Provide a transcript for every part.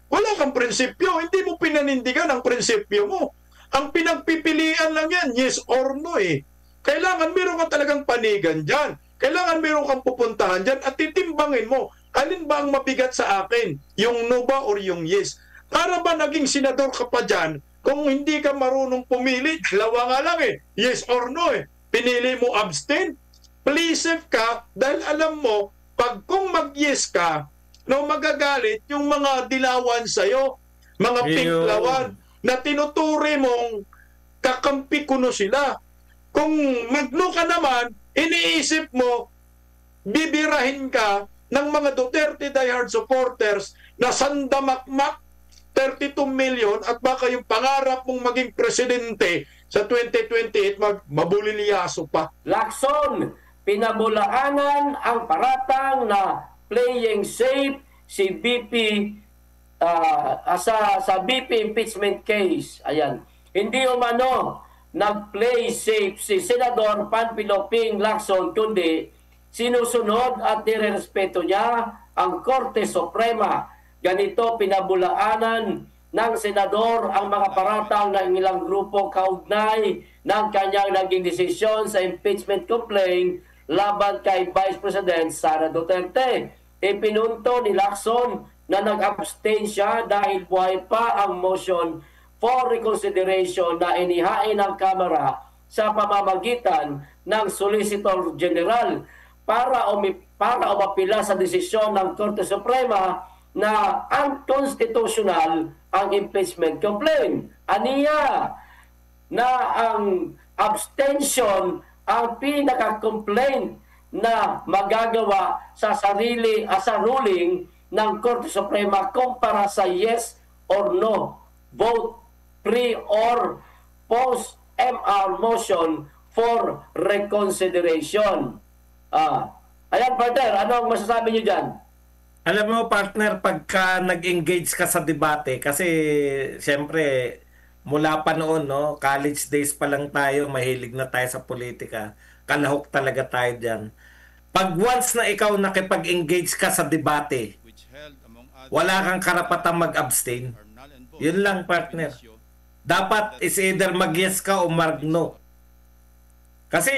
Wala kang prinsipyo. Hindi mo pinanindigan ang prinsipyo mo. Ang pinagpipilian lang yan, yes or no eh. Kailangan meron ka talagang panigan dyan. Kailangan meron kang pupuntahan dyan at titimbangin mo, alin ba ang mabigat sa akin? Yung no ba or yung yes? Para ba naging senador ka pa dyan kung hindi ka marunong pumili? Dalawa nga lang eh. Yes or no eh. Pinili mo abstain? Please ka dahil alam mo, pag kung mag-yes ka, no, magagalit yung mga dilawan sa'yo, mga pinklawan, na tinuturi mong kakampi kuno sila. Kung magno ka naman, iniisip mo, bibirahin ka ng mga Duterte diehard supporters na sandamakmak 32 million at baka yung pangarap mong maging presidente sa 2028 mabulilyaso pa. Lacson, pinabulaanan ang paratang na playing safe si BP sa BP impeachment case. Ayan. Hindi umano nag-play safe si Senador Panfilo Ping Lacson, kundi sinusunod at nirerespeto niya ang Korte Suprema. Ganito pinabulaanan ng senador ang mga paratang ng ilang grupo kaugnay ng kanyang naging desisyon sa impeachment complaint laban kay Vice President Sara Duterte. Ipinunto ni Lacson na nag-abstain siya dahil buhay pa ang motion for reconsideration na inihain ng Kamara sa pamamagitan ng Solicitor General para umapila sa desisyon ng Korte Suprema na unconstitutional ang impeachment complaint. Aniya na ang abstention ang pinaka-complaint na magagawa sa ruling ng Korte Suprema kumpara sa yes or no vote pre or post MR motion for reconsideration. Ayan, partner, ano ang masasabi niyo dyan? Alam mo, partner, pagka nag-engage ka sa debate, kasi siyempre mula pa noon, no, college days pa lang tayo, mahilig na tayo sa politika, kalahok talaga tayo dyan. Pag once na ikaw nakipag-engage ka sa debate, wala kang karapatang mag-abstain. Yun lang, partner. Dapat is either mag-yes ka o mag-no. Kasi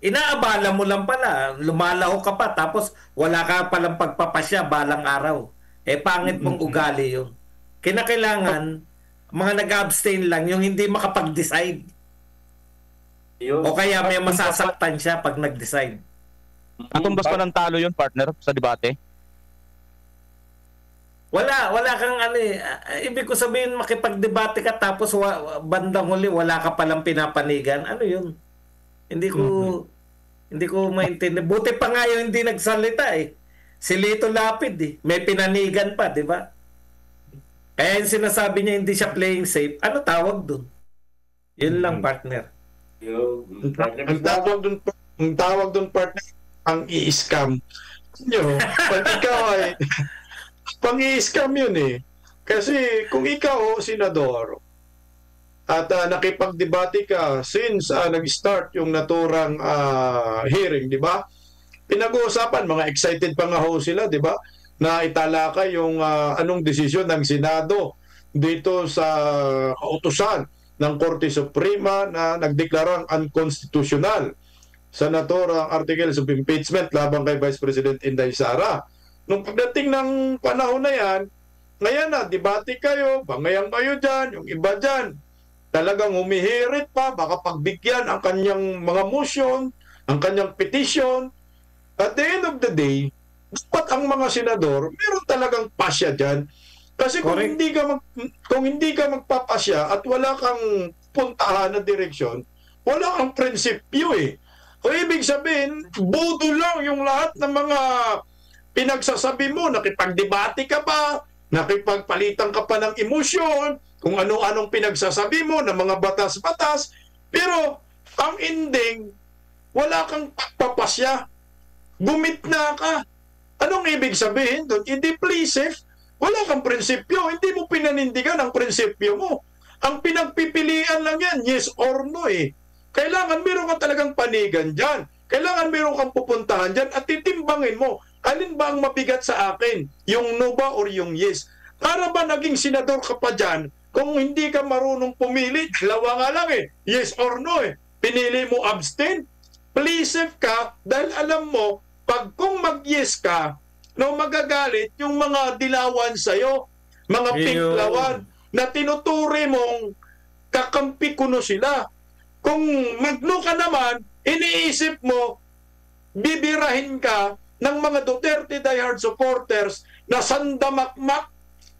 inaabala mo lang pala, lumalaho ka pa, tapos wala ka palang pagpapasya balang araw. Pangit mong ugali yun. Kinakailangan, mga nag-abstain lang, yung hindi makapag-decide. O kaya may masasaktan siya pag nag-decide. Katumbas pa ng talo yun, partner, sa debate? Wala kang ibig ko sabihin makipagdebate ka tapos bandang huli wala ka palang pinapanigan. Ano yun? Hindi ko maintindihan. Buti pa nga yung hindi nagsalita eh. Si Lito Lapid eh. May pinanigan pa, di ba? Kaya yung sinasabi niya hindi siya playing safe. Ano tawag dun? Yun lang, partner. Ang tawag dun, partner, ang i-scam. Pag ikaw ay pang-i-scam yun eh. Kasi kung ikaw, senador, at nakipagdebate ka since nag-start yung naturang hearing, di ba? Pinag-uusapan, mga excited pa nga ho sila, di ba? Na italakay yung anong desisyon ng Senado dito sa kautusan ng Korte Suprema na nagdeklarang unconstitutional sa naturang articles of impeachment laban kay Vice President Inday Sara. Nung pagdating ng panahon na yan, ngayon na, debate kayo, bangayang kayo dyan, yung iba dyan, talagang humihirit pa, baka pagbigyan ang kanyang mga motion, ang kanyang petition. At the end of the day, dapat ang mga senador, meron talagang pasya dyan. Kasi kung hindi ka magpapasya at wala kang puntahan na direksyon, wala kang prinsipyo eh. O ibig sabihin, bodo lang yung lahat ng mga pinagsasabi mo, nakipagdebate ka pa, nakipagpalitan ka pa ng emosyon, kung ano-anong pinagsasabi mo ng mga batas-batas, pero ang ending, wala kang pagpapasya. Gumitna ka. Anong ibig sabihin doon? Hindi please, wala kang prinsipyo, hindi mo pinanindigan ang prinsipyo mo. Ang pinagpipilian lang yan, yes or no eh. Kailangan meron ka talagang panigan dyan. Kailangan meron kang pupuntahan dyan at titimbangin mo, alin ba ang mabigat sa akin? Yung no ba or yung yes? Para ba naging senador ka pa dyan kung hindi ka marunong pumili? Dalawa nga lang yes or no Pinili mo abstain, please safe ka dahil alam mo, pag kung mag-yes ka, magagalit yung mga dilawan sa'yo, mga pinklawan, na tinuturi mong kakampi kuno sila. Kung magno ka naman, iniisip mo, bibirahin ka ng mga Duterte diehard supporters na sandamakmak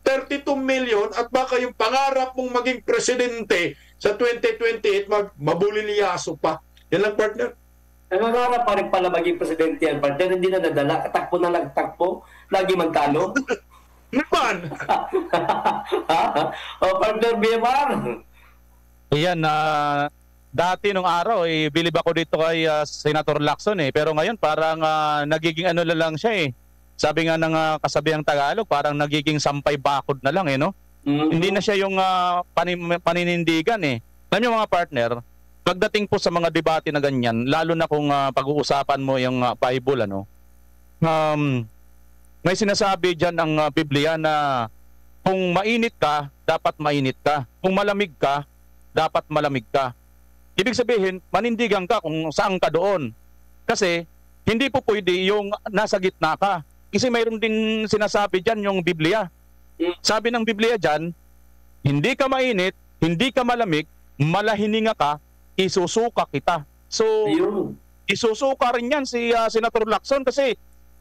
32 million at baka yung pangarap mong maging presidente sa 2028 mabuliliyaso pa. Yan lang, partner. Nangangarap pa rin pala maging presidente yan, partner. Hindi na nadala. Katakbo na nagtakbo. Lagi magtalo. Naman! Partner BMR. Ayan, dati nung araw, bilib ako dito kay Senator Lacson pero ngayon parang nagiging ano na lang siya Sabi nga ng kasabihang Tagalog, parang nagiging sampay bakod na lang no? Mm-hmm. Hindi na siya yung paninindigan Alam niyo mga partner, pagdating po sa mga debate na ganyan, lalo na kung pag-uusapan mo yung Bible, may sinasabi dyan ang Biblia na kung mainit ka, dapat mainit ka. Kung malamig ka, dapat malamig ka. Ibig sabihin, manindigan ka kung saan ka doon. Kasi, hindi po pwede yung nasa gitna ka. Kasi mayroon din sinasabi dyan yung Biblia. Sabi ng Biblia dyan, hindi ka mainit, hindi ka malamig, malahininga ka, isusuka kita. So, isusuka rin yan si Senator Lacson kasi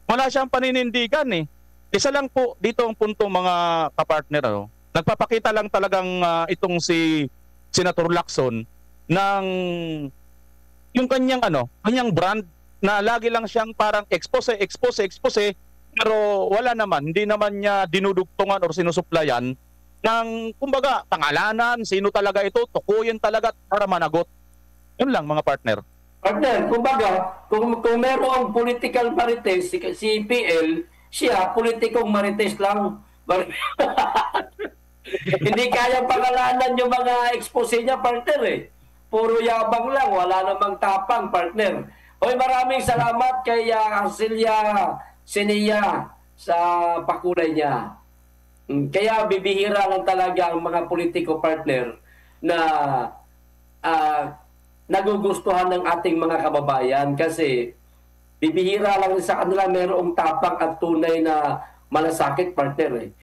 wala siyang paninindigan Isa lang po dito ang punto mga kapartner. Nagpapakita lang talagang itong si Senator Lacson ng yung kanyang brand na lagi lang siyang parang expose, pero wala naman, hindi naman niya dinudugtungan o sinusuplayan ng kumbaga pangalanan, sino talaga ito, tukuyin talaga para managot. Yun lang mga partner. Partner, kumbaga, kung merong political marites, si PL, siya, politikong marites lang. Hindi kaya pangalanan yung mga expose niya, partner Puro yabang lang, wala namang tapang, partner. Hoy, maraming salamat kay Arcelia Senia sa pakulay niya. Kaya bibihira lang talaga ang mga politiko, partner, na nagugustuhan ng ating mga kababayan kasi bibihira lang sa kanila merong tapang at tunay na malasakit, partner